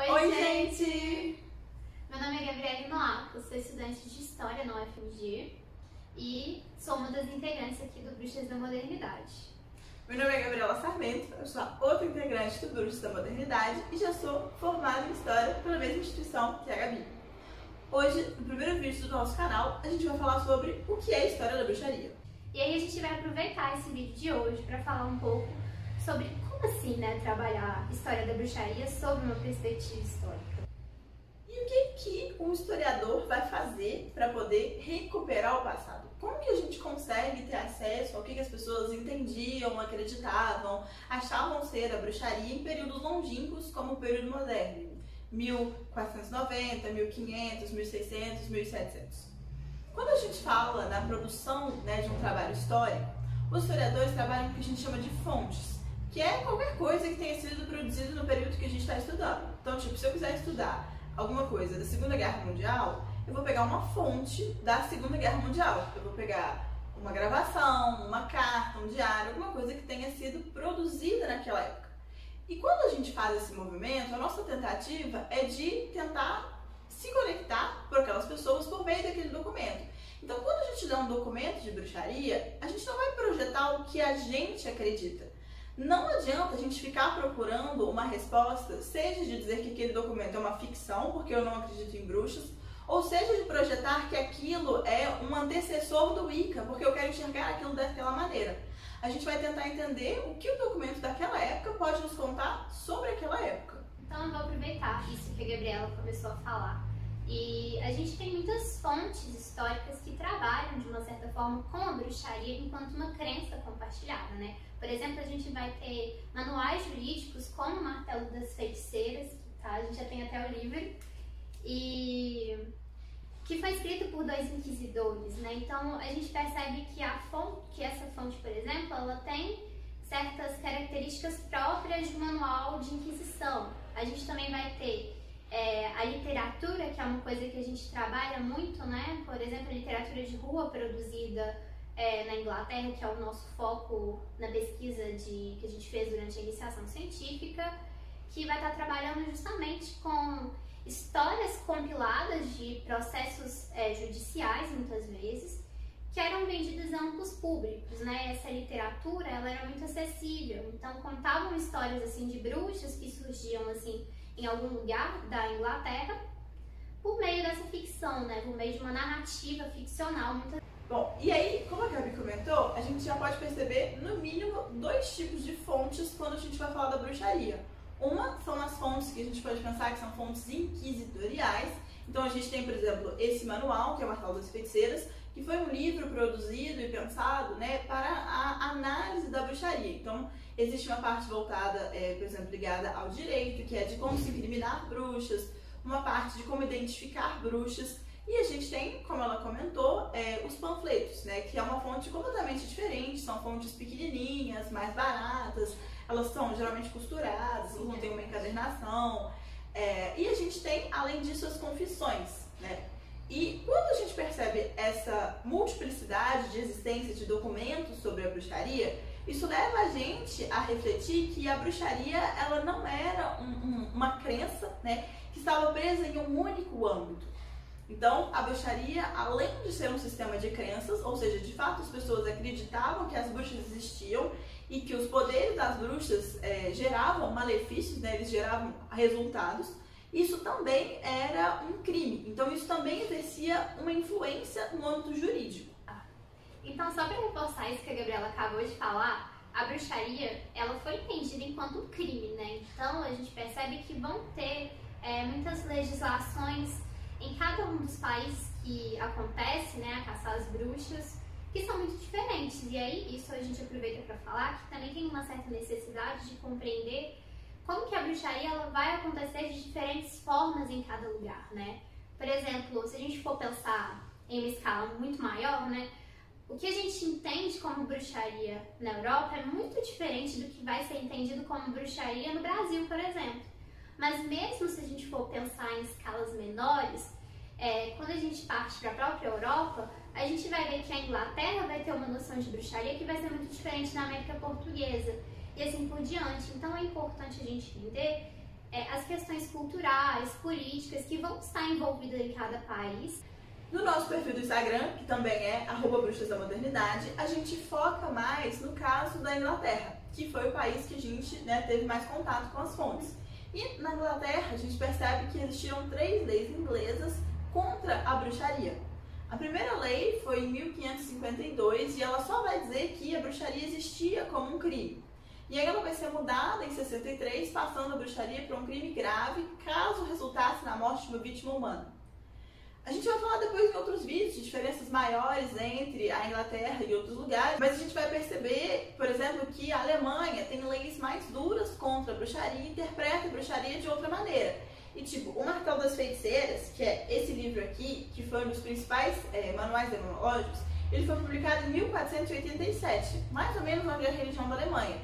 Oi, gente! Meu nome é Gabriela Noaco, sou estudante de História na UFMG e sou uma das integrantes aqui do Bruxas da Modernidade. Meu nome é Gabriela Sarmento, eu sou a outra integrante do Bruxas da Modernidade e já sou formada em História pela mesma instituição que a Gabi. Hoje, no primeiro vídeo do nosso canal, a gente vai falar sobre o que é a história da bruxaria. E aí a gente vai aproveitar esse vídeo de hoje para falar um pouco sobre como assim, trabalhar a história da bruxaria sob uma perspectiva histórica. E o que um historiador vai fazer para poder recuperar o passado? Como que a gente consegue ter acesso ao que as pessoas entendiam, acreditavam, achavam ser a bruxaria em períodos longínquos como o período moderno, 1490, 1500, 1600, 1700. Quando a gente fala na produção de um trabalho histórico, os historiadores trabalham com o que a gente chama de fontes, que é qualquer coisa que tenha sido produzida no período que a gente está estudando. Então, se eu quiser estudar alguma coisa da Segunda Guerra Mundial, eu vou pegar uma fonte da Segunda Guerra Mundial. Eu vou pegar uma gravação, uma carta, um diário, alguma coisa que tenha sido produzida naquela época. E quando a gente faz esse movimento, a nossa tentativa é de tentar se conectar por aquelas pessoas por meio daquele documento. Então, quando a gente dá um documento de bruxaria, a gente não vai projetar o que a gente acredita. Não adianta a gente ficar procurando uma resposta, seja de dizer que aquele documento é uma ficção, porque eu não acredito em bruxas, ou seja de projetar que aquilo é um antecessor do Wicca, porque eu quero enxergar aquilo daquela maneira. A gente vai tentar entender o que o documento daquela época pode nos contar sobre aquela época. Então eu vou aproveitar isso que a Gabriela começou a falar. E a gente tem muitas fontes históricas que trabalham de uma certa forma com a bruxaria enquanto uma crença compartilhada, Por exemplo, a gente vai ter manuais jurídicos como o Martelo das Feiticeiras, a gente já tem até o livro, e que foi escrito por dois inquisidores, Então a gente percebe que essa fonte, por exemplo, ela tem certas características próprias de um manual de inquisição. A gente também vai ter a literatura, que é uma coisa que a gente trabalha muito, Por exemplo, a literatura de rua produzida na Inglaterra, que é o nosso foco na pesquisa que a gente fez durante a iniciação científica, que vai estar trabalhando justamente com histórias compiladas de processos judiciais, muitas vezes, que eram vendidas a amplos públicos, Essa literatura, ela era muito acessível, então contavam histórias assim de bruxas que surgiam assim em algum lugar da Inglaterra por meio dessa ficção, por meio de uma narrativa ficcional. Bom, e aí, como a Gabi comentou, a gente já pode perceber, no mínimo, dois tipos de fontes quando a gente vai falar da bruxaria. Uma são as fontes que a gente pode pensar que são fontes inquisitoriais. Então a gente tem, por exemplo, esse manual, que é o Martelo das Feiticeiras, que foi um livro produzido e pensado para a análise da bruxaria. Então, existe uma parte voltada, por exemplo, ligada ao direito, que é de como se incriminar bruxas, uma parte de como identificar bruxas, e a gente tem, como ela comentou, os panfletos, que é uma fonte completamente diferente, são fontes pequenininhas, mais baratas, elas são geralmente costuradas, elas não têm uma encadernação, e a gente tem, além disso, as confissões, E quando a gente percebe essa multiplicidade de existência de documentos sobre a bruxaria, isso leva a gente a refletir que a bruxaria ela não era uma crença que estava presa em um único âmbito. Então, a bruxaria, além de ser um sistema de crenças, ou seja, de fato as pessoas acreditavam que as bruxas existiam e que os poderes das bruxas geravam malefícios, eles geravam resultados, isso também era um crime. Então, isso também exercia uma influência no âmbito jurídico. Então, só para reforçar isso que a Gabriela acabou de falar, a bruxaria ela foi entendida enquanto um crime, Então, a gente percebe que vão ter muitas legislações em cada um dos países que acontece, a caça às bruxas, que são muito diferentes. E aí, isso a gente aproveita para falar que também tem uma certa necessidade de compreender como que a bruxaria ela vai acontecer de diferentes formas em cada lugar, Por exemplo, se a gente for pensar em uma escala muito maior, o que a gente entende como bruxaria na Europa é muito diferente do que vai ser entendido como bruxaria no Brasil, por exemplo. Mas mesmo se a gente for pensar em escalas menores, quando a gente parte para a própria Europa, a gente vai ver que a Inglaterra vai ter uma noção de bruxaria que vai ser muito diferente da América Portuguesa e assim por diante. Então é importante a gente entender as questões culturais, políticas que vão estar envolvidas em cada país. No nosso perfil do Instagram, que também é @bruxasdamodernidade, a gente foca mais no caso da Inglaterra, que foi o país que a gente teve mais contato com as fontes. E na Inglaterra a gente percebe que existiram 3 leis inglesas contra a bruxaria. A primeira lei foi em 1552 e ela só vai dizer que a bruxaria existia como um crime. E aí ela vai ser mudada em 63, passando a bruxaria para um crime grave caso resultasse na morte de uma vítima humana. A gente vai falar depois em outros vídeos de diferenças maiores entre a Inglaterra e outros lugares, mas a gente vai perceber, por exemplo, que a Alemanha tem leis mais duras contra a bruxaria e interpreta a bruxaria de outra maneira. E tipo, o Martelo das Feiticeiras, que é esse livro aqui, que foi um dos principais manuais demonológicos, ele foi publicado em 1487, mais ou menos onde é a religião da Alemanha.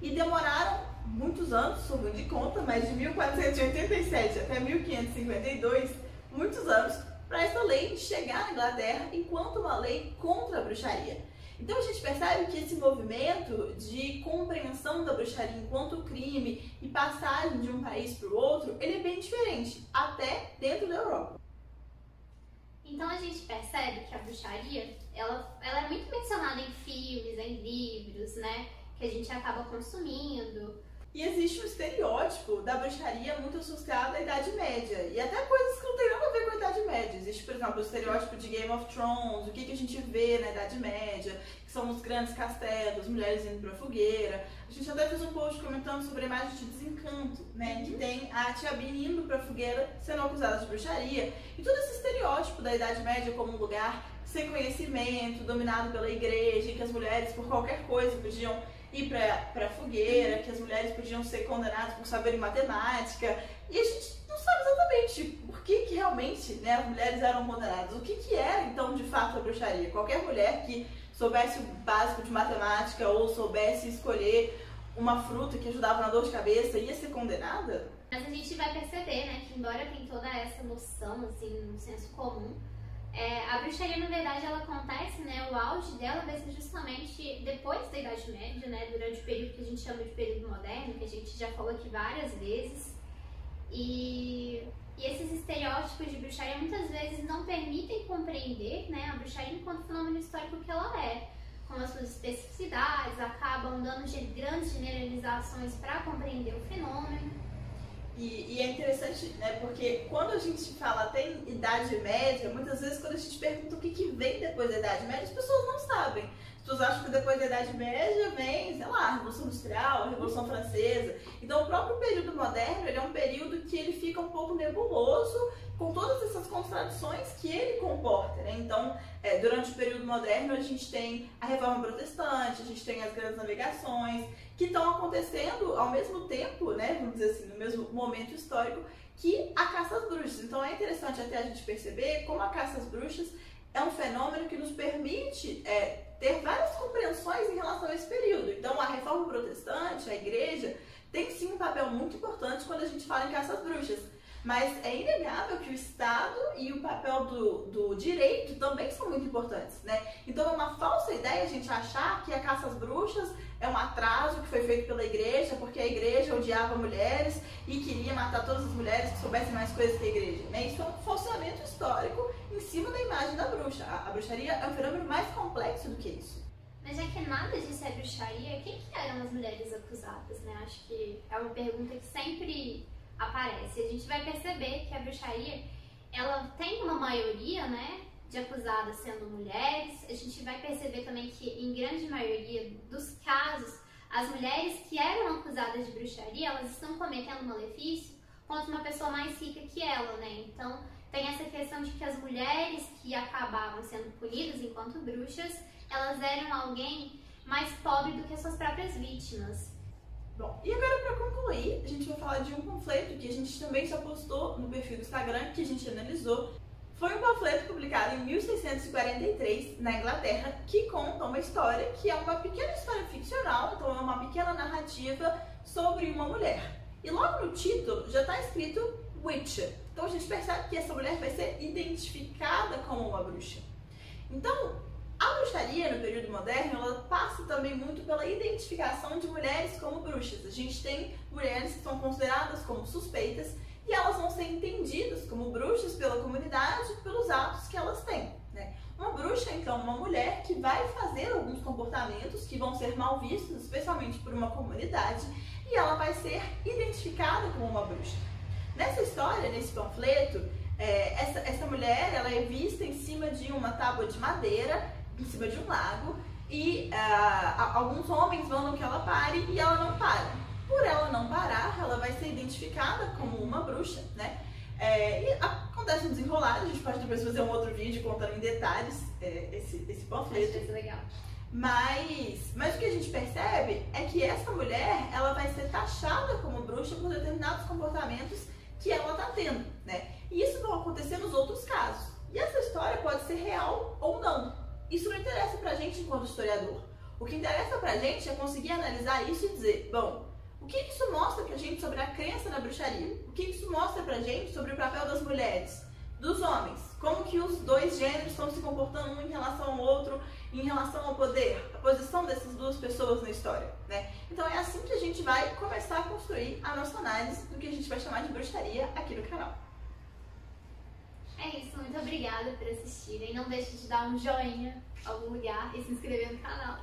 E demoraram muitos anos, subindo de conta, mas de 1487 até 1552, muitos anos, para essa lei chegar na Inglaterra enquanto uma lei contra a bruxaria. Então a gente percebe que esse movimento de compreensão da bruxaria enquanto crime e passagem de um país para o outro, ele é bem diferente, até dentro da Europa. Então a gente percebe que a bruxaria, ela é muito mencionada em filmes, em livros, né, que a gente acaba consumindo. E existe um estereótipo da bruxaria muito associado à Idade Média. E até coisas que não tem nada a ver com a Idade Média. Existe, por exemplo, o estereótipo de Game of Thrones, o que a gente vê na Idade Média, que são os grandes castelos, mulheres indo pra fogueira. A gente até fez um post comentando sobre a imagem de Desencanto, né? Que tem a Tia Bini indo pra fogueira sendo acusada de bruxaria. E todo esse estereótipo da Idade Média como um lugar sem conhecimento, dominado pela igreja, que as mulheres, por qualquer coisa, podiam ir pra fogueira, que as mulheres podiam ser condenadas por saberem matemática, e a gente não sabe exatamente por que realmente as mulheres eram condenadas, o que era então de fato a bruxaria. Qualquer mulher que soubesse o básico de matemática ou soubesse escolher uma fruta que ajudava na dor de cabeça ia ser condenada? Mas a gente vai perceber, né, que embora tenha toda essa noção, assim, no senso comum, a bruxaria, na verdade, ela acontece, né, o auge dela vai ser justamente depois da Idade Média, né, durante o período que a gente chama de período moderno, que a gente já falou aqui várias vezes. E esses estereótipos de bruxaria muitas vezes não permitem compreender, né, a bruxaria enquanto fenômeno histórico que ela é, com as suas especificidades, acabam dando grandes generalizações para compreender o fenômeno. E é interessante, né, porque quando a gente fala até em Idade Média, muitas vezes quando a gente pergunta o que vem depois da Idade Média, as pessoas não sabem. As pessoas acham que depois da Idade Média vem, sei lá, a Revolução Industrial, a Revolução Francesa. Então o próprio período moderno, ele é um período que ele fica um pouco nebuloso, com todas essas contradições que ele comporta, né? Então, durante o período moderno, a gente tem a Reforma Protestante, a gente tem as grandes navegações, que estão acontecendo ao mesmo tempo, né, vamos dizer assim, no mesmo momento histórico, que a caça às bruxas. Então é interessante até a gente perceber como a caça às bruxas é um fenômeno que nos permite ter várias compreensões em relação a esse período. Então a Reforma Protestante, a Igreja, tem sim um papel muito importante quando a gente fala em caça às bruxas. Mas é inegável que o Estado e o papel do direito também são muito importantes, né? Então é uma falsa ideia a gente achar que a caça às bruxas é um atraso que foi feito pela igreja, porque a igreja odiava mulheres e queria matar todas as mulheres que soubessem mais coisas que a igreja, né? Isso é um falseamento histórico em cima da imagem da bruxa. A bruxaria é um fenômeno mais complexo do que isso. Mas já que nada disso é bruxaria, quem que eram as mulheres acusadas, né? Acho que é uma pergunta que sempre aparece. A gente vai perceber que a bruxaria, ela tem uma maioria, né, de acusadas sendo mulheres. A gente vai perceber também que, em grande maioria dos casos, as mulheres que eram acusadas de bruxaria, elas estão cometendo malefício contra uma pessoa mais rica que ela, né? Então, tem essa questão de que as mulheres que acabavam sendo punidas enquanto bruxas, elas eram alguém mais pobre do que as suas próprias vítimas. Bom, e agora para concluir, a gente vai falar de um panfleto que a gente também já postou no perfil do Instagram, que a gente analisou. Foi um panfleto publicado em 1643, na Inglaterra, que conta uma história que é uma pequena história ficcional, então é uma pequena narrativa sobre uma mulher. E logo no título já está escrito Witch. Então a gente percebe que essa mulher vai ser identificada como uma bruxa. Então, A bruxaria, no período moderno, ela passa também muito pela identificação de mulheres como bruxas. A gente tem mulheres que são consideradas como suspeitas e elas vão ser entendidas como bruxas pela comunidade pelos atos que elas têm, né? Uma bruxa, então, uma mulher que vai fazer alguns comportamentos que vão ser mal vistos, especialmente por uma comunidade, e ela vai ser identificada como uma bruxa. Nessa história, nesse panfleto, essa mulher ela é vista em cima de uma tábua de madeira, em cima de um lago, e alguns homens mandam que ela pare e ela não para. Por ela não parar, ela vai ser identificada como uma bruxa, né? E acontece um desenrolar, a gente pode depois fazer um outro vídeo contando em detalhes esse panfleto. Acho que legal. Mas o que a gente percebe é que essa mulher ela vai ser taxada como bruxa por determinados comportamentos que ela está tendo, né? E isso vai acontecer nos outros casos. E essa história pode ser real ou não. Isso não interessa pra gente enquanto historiador. O que interessa pra gente é conseguir analisar isso e dizer, bom, o que isso mostra pra gente sobre a crença na bruxaria? O que isso mostra pra gente sobre o papel das mulheres, dos homens? Como que os dois gêneros estão se comportando um em relação ao outro, em relação ao poder, a posição dessas duas pessoas na história, né? Então é assim que a gente vai começar a construir a nossa análise do que a gente vai chamar de bruxaria aqui no canal. É isso, muito obrigada por assistirem. Não deixe de dar um joinha em algum lugar e se inscrever no canal.